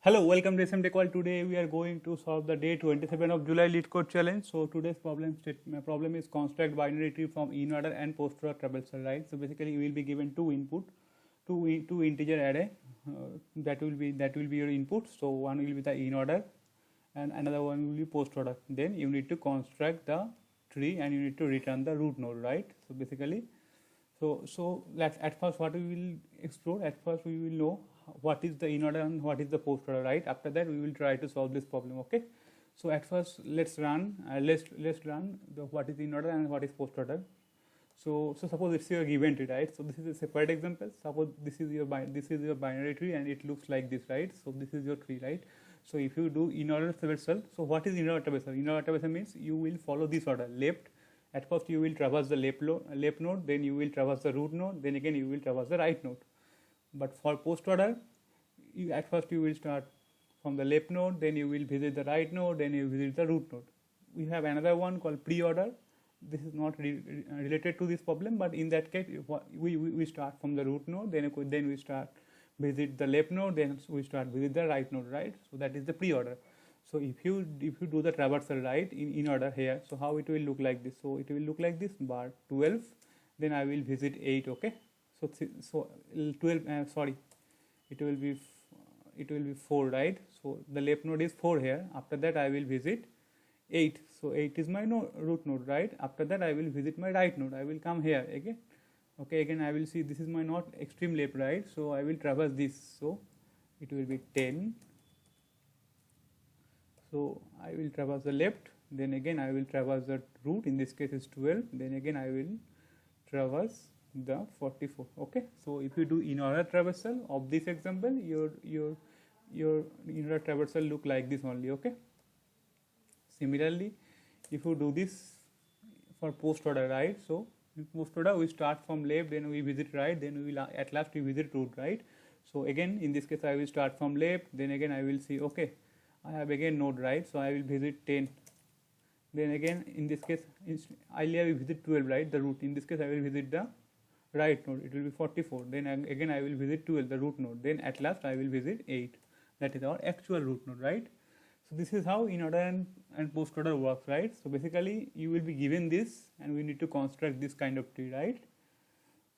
Hello, welcome to SM Tech World. Today we are going to solve the day 27 of July Lead Code Challenge. So today's problem is construct binary tree from in order and post order traversal, right? So basically you will be given two two integer array. That will be your input. So one will be the in order and another one will be post order. Then you need to construct the tree and you need to return the root node, right? So basically, so let's at first what we will explore. At first we will know what is the in order and what is the post order, right? After that we will try to solve this problem. Okay, so at first let's run the what is in order and what is post order. So suppose it's your given tree, right? So this is a separate example. Suppose this is your binary tree and it looks like this, right? So this is your tree, right? So if you do in order traversal, so what is in order traversal? In order traversal means you will follow this order. Left, at first you will traverse the left node, then you will traverse the root node, then again you will traverse the right node. But for post order, at first you will start from the left node, then you will visit the right node, then you visit the root node. We have another one called pre-order. This is not related to this problem, but in that case we start from the root node, then we start visit the left node, then we start visit the right node, right? So that is the pre-order. So if you do the traversal, right, in order here, so how it will look like this? So it will look like this: bar 12, then I will visit 8. Okay, so 12, sorry, it will be 4, right? So the left node is 4 here. After that I will visit 8. So 8 is my root node, right? After that I will visit my right node. I will come here again. Okay, again I will see this is my not extreme left, right? So I will traverse this. So it will be 10. So I will traverse the left, then again I will traverse the root, in this case is 12, then again I will traverse the 44. Okay, so if you do in order traversal of this example, your in order traversal look like this only. Okay, similarly if you do this for post order, right? So in post order we start from left, then we visit right, then we will at last we visit root, right? So again in this case I will start from left, then again I will see, okay, I have again node, right? So I will visit 10. Then again in this case earlier we visit 12, right, the root. In this case I will visit the right node, it will be 44. Then again I will visit 12, the root node. Then at last I will visit 8. That is our actual root node, right? So this is how in order and post order works, right? So basically you will be given this and we need to construct this kind of tree, right?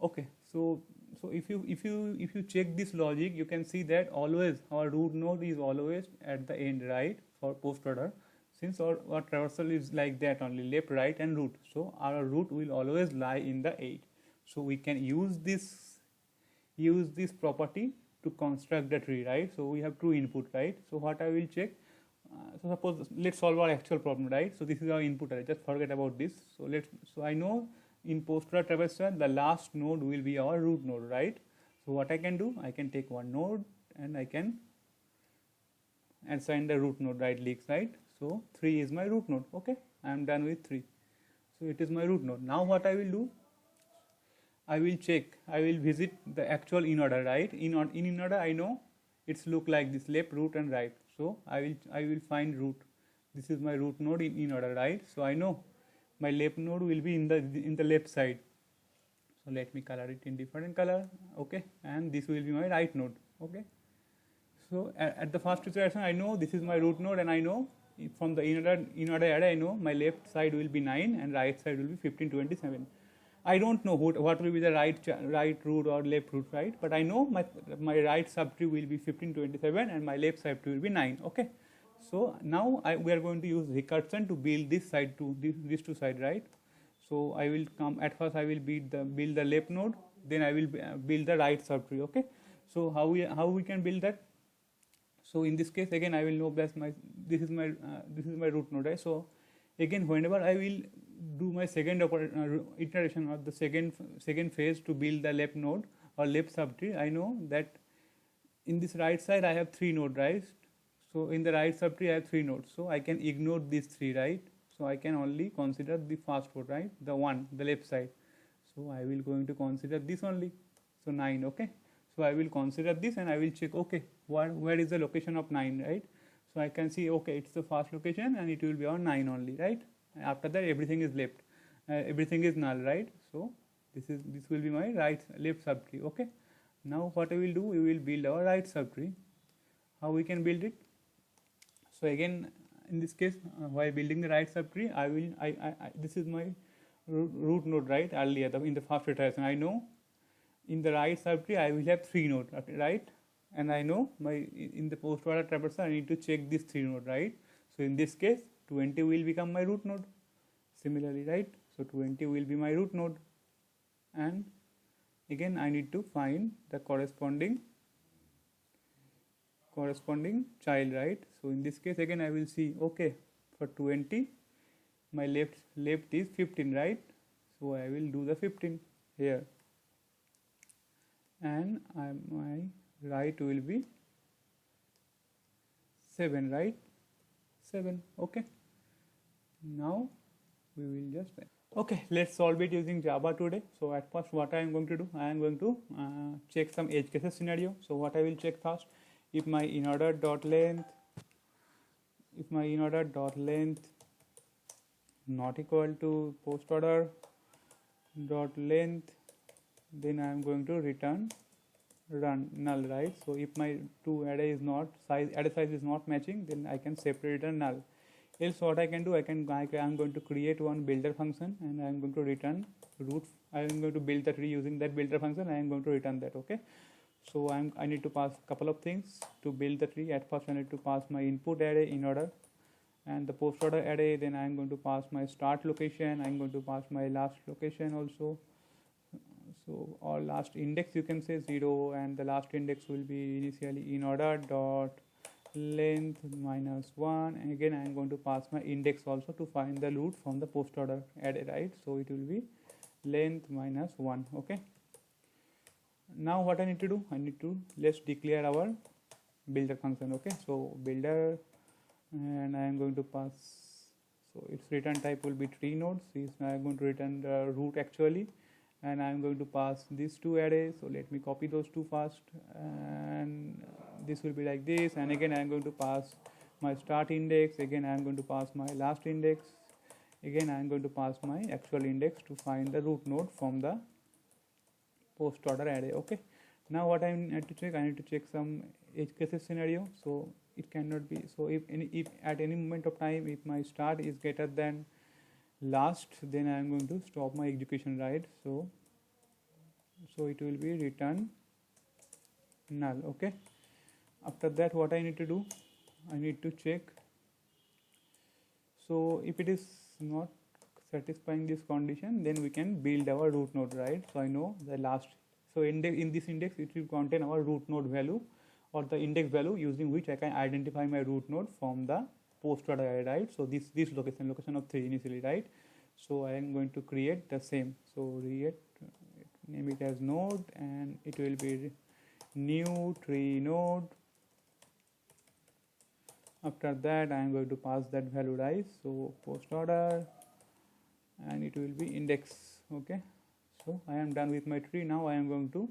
Okay, so if you check this logic, you can see that always our root node is always at the end, right, for post order, since our traversal is like that only, left, right and root. So our root will always lie in the 8. So we can use this property to construct the tree, right? So we have two input, right? So what I will check, so suppose let's solve our actual problem, right? So this is our input array, just forget about this. So I know in post order traversal the last node will be our root node, right? So what I can do, I can take one node and I can assign the root node, right, leaks, right? So 3 is my root node. Okay, I am done with 3. So it is my root node. Now what I will do, I will check, I will visit the actual in order, right? In order I know it's look like this, left, root and right. So I will find root. This is my root node in order, right? So I know my left node will be in the left side. So let me color it in different color. Okay, and this will be my right node. Okay, so at the first iteration I know this is my root node, and I know from the in order array I know my left side will be 9 and right side will be 15, 27. I don't know what will be the right root or left root, right? But I know my right subtree will be 15, 27 and my left subtree will be 9. Okay, so now we are going to use recursion to build this side to these two sides, right? So I will come, at first I will build the left node, then I will build the right subtree. Okay, so how we can build that? So in this case again I will know that this is my root node, right? So again whenever I will do my second iteration or the second phase to build the left node or left subtree, I know that in this right side I have 3 nodes, right? So in the right subtree I have 3 nodes, so I can ignore these 3, right? So I can only consider the first node, right, the one, the left side. So I will going to consider this only, so 9. Okay, so I will consider this and I will check, okay, where is the location of 9, right? So I can see, okay, it's the first location and it will be on 9 only, right? After that everything is left, everything is null, right? So this will be my left subtree. Okay, now what I will do, we will build our right subtree. how we can build it? So again, in this case, while building the right subtree, this is my root node, right? Earlier in the first iteration, I know in the right subtree I will have 3 nodes, right? And I know in the post order traversal I need to check this 3 node, right? So in this case 20 will become my root node. Similarly, right? So 20 will be my root node, and again I need to find the corresponding child, right? So in this case again I will see, okay, for 20 my left is 15, right? So I will do the 15 here, and my right will be 7, right? 7. Okay, now we will just, okay, let's solve it using Java today. So at first what I am going to do, I am going to check some edge cases scenario. So what I will check first, if my inorder dot length not equal to post order dot length, then I am going to return null, right? So if my array size is not matching, then I can separately return null. Else what I can do, I am going to create one builder function, and I am going to return root. I am going to build the tree using that builder function. I am going to return that. Okay, so I need to pass a couple of things to build the tree. At first I need to pass my input array in order and the post order array. Then I am going to pass my start location. I am going to pass my last location also. So or last index, you can say 0, and the last index will be initially in order dot length -1, and again I am going to pass my index also to find the root from the post order array, right? So it will be length -1. Okay, now what I need to do, let's declare our builder function. Okay, so builder, and I am going to pass, so its return type will be tree nodes. I am going to return the root actually, and I am going to pass these 2 arrays. So let me copy those 2 first, and this will be like this, and again I am going to pass my start index. Again I am going to pass my last index. Again I am going to pass my actual index to find the root node from the post order array. Okay, now what I need to check, I need to check some edge cases scenario. So it cannot be, so if at any moment of time if my start is greater than last, then I am going to stop my execution, right? So it will be return null. Okay, after that what I need to do, I need to check, so if it is not satisfying this condition, then we can build our root node, right? So I know the last, so in this index it will contain our root node value or the index value using which I can identify my root node from the post order array, right? So this location of 3 initially, right? So I am going to create the same. So name it as node, and it will be new tree node. After that I am going to pass that value, right? So post order, and it will be index. Okay, so I am done with my tree. Now I am going to,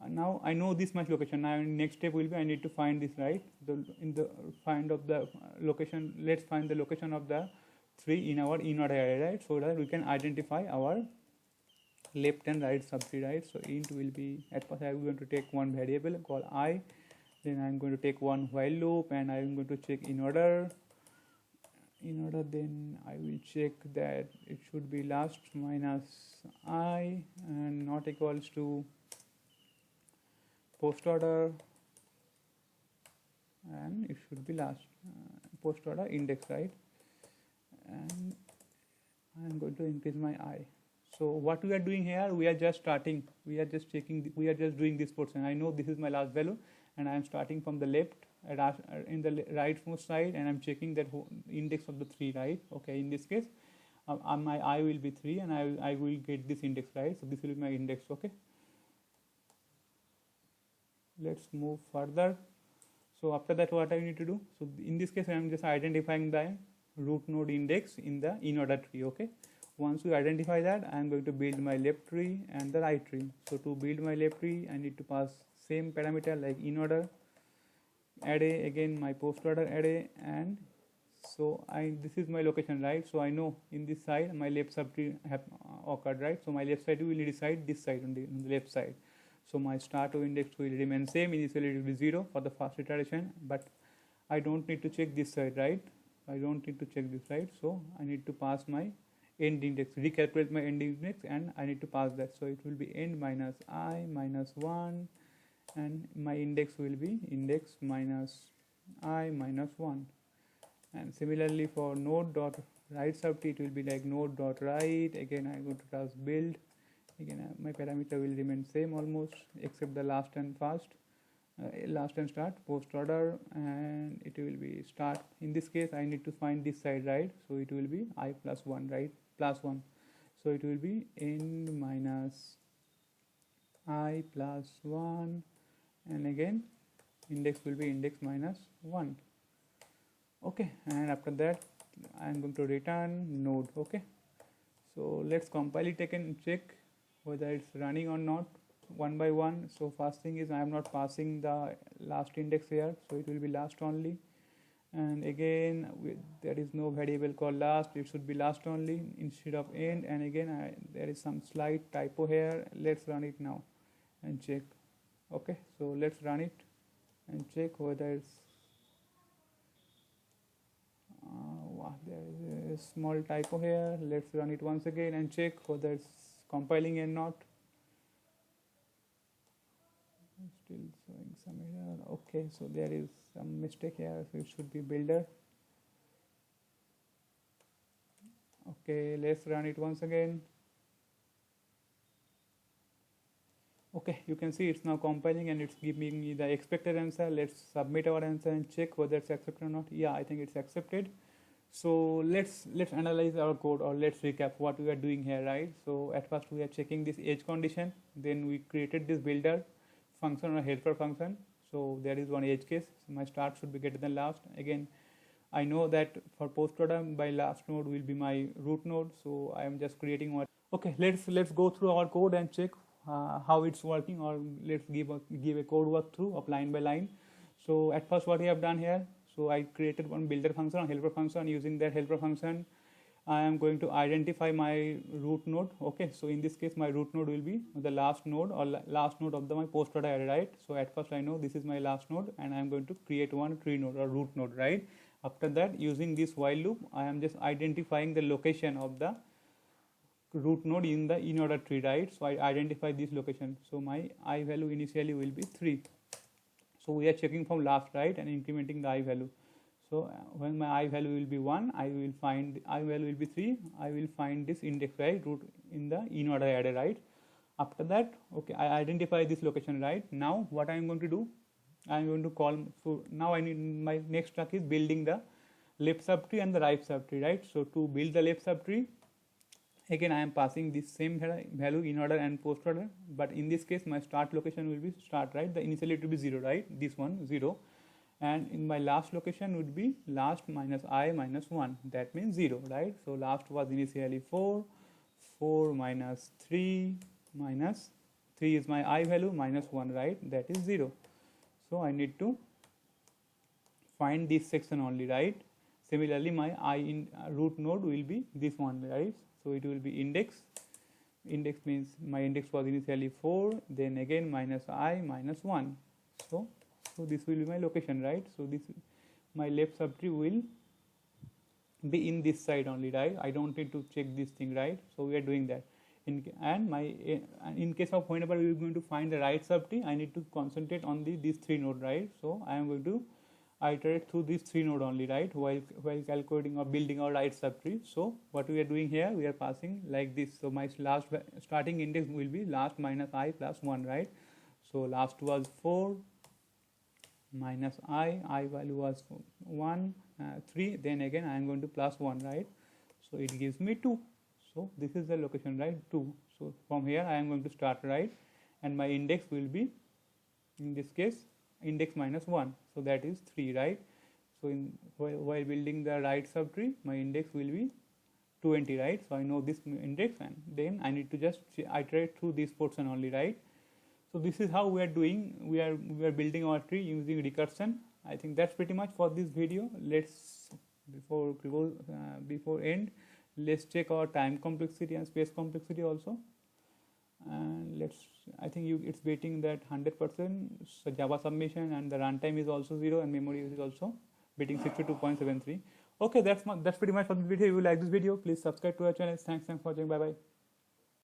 now I know this much location. Now next step will be I need to find this, right? Find of the location. Let's find the location of the 3 in our in-order array, right? So that we can identify our left and right subtree, right? So int will be, at first I am going to take one variable called I, then I am going to take one while loop, and I am going to check in order, then I will check that it should be last minus I and not equals to post order, and it should be last post order index, right? And I am going to increase my I. So what we are doing here, we are just starting, we are just checking, we are just doing this portion. I know this is my last value, and I am starting from the left in the rightmost side, and I am checking that index of the 3, right? Okay, in this case my I will be 3, and I will get this index, right? So this will be my index. Okay, let's move further. So after that what I need to do, so in this case I am just identifying the root node index in the in-order tree. Okay, once we identify that, I am going to build my left tree and the right tree. So to build my left tree, I need to pass same parameter like in-order array, again my post order array, and so this is my location, right? So I know in this side my left subtree have occurred, right? So my left side will reside this side on the left side. So my start of index will remain same. Initially it will be 0 for the first iteration, but I don't need to check this side, right? I don't need to check this, right? So I need to pass my end index, recalculate my end index, and I need to pass that. So it will be end minus I minus 1, and my index will be index minus I minus 1. And similarly for node dot write subtree, it will be like node dot write. Again I go to task build. Again my parameter will remain same almost, except the last and first, last and start post order, and it will be start. In this case I need to find this side, right? So it will be I plus 1, right? Plus 1. So it will be end minus I plus 1, and again index will be index minus 1. Okay, and after that I am going to return node. Okay, so let's compile it and check whether it's running or not one by one. So first thing is I am not passing the last index here, so it will be last only. And again there is no variable called last, it should be last only instead of end. And again there is some slight typo here. Let's run it now and check. Okay, so let's run it and check whether it's there is a small typo here. Let's run it once again and check whether it's compiling or not. Still showing some error. Okay, so there is some mistake here, so it should be builder. Okay, let's run it once again. Okay, you can see it's now compiling and it's giving me the expected answer. Let's submit our answer and check whether it's accepted or not. Yeah, I think it's accepted. So let's analyze our code, or let's recap what we are doing here, right? So at first we are checking this edge condition, then we created this builder function or helper function. So there is one edge case, so my start should be greater than last. Again I know that for post order my last node will be my root node, so I am just creating one. Okay, let's go through our code and check how it's working, or let's give a code walkthrough of line by line. So at first what we have done here, so I created one builder function or helper function. Using that helper function I am going to identify my root node. Okay, so in this case my root node will be the last node or last node of my post order array, right? So at first I know this is my last node and I am going to create one tree node or root node, right? After that, using this while loop, I am just identifying the location of the root node in the in order tree, right? So I identify this location. So my I value initially will be 3. So we are checking from last, right, and incrementing the I value. So when my I value will be 1, I will find I value will be 3. I will find this index, right, root in the in order array, right? After that, okay, I identify this location, right? Now what I am going to do, I am going to call. So now I need my next task is building the left subtree and the right subtree, right? So to build the left subtree, again I am passing this same value in order and post order, but in this case my start location will be start, right? The initially it will be 0, right? This one 0, and in my last location would be last minus I minus 1, that means 0, right? So last was initially 4 minus 3 minus 3 is my I value minus 1, right? That is 0. So I need to find this section only, right? Similarly my I in root node will be this one, right? So it will be index means my index was initially 4, then again minus I minus 1. So this will be my location, right? So this my left subtree will be in this side only, right? I don't need to check this thing, right? So we are doing that. In case of whenever we are going to find the right subtree, I need to concentrate on these 3 node, right? So I am going to iterate through these 3 node only, right, while calculating or building our right subtree. So what we are doing here, we are passing like this. So my last starting index will be last minus I plus 1, right? So last was 4 minus I value was 1 3, then again I am going to plus 1, right? So it gives me 2. So this is the location, right, 2. So from here I am going to start, right, and my index will be in this case index minus 1, so that is 3, right? So while building the right subtree, my index will be 20, right? So I know this index, and then I need to just iterate through this portion only, right? So this is how we are doing. We are building our tree using recursion. I think that's pretty much for this video. Let's before end, let's check our time complexity and space complexity also. and I think it's waiting that 100%. So Java submission, and the runtime is also 0, and memory is also waiting 62.73. Okay, that's pretty much for this video. If you like this video, please subscribe to our channel. Thanks for watching. Bye bye.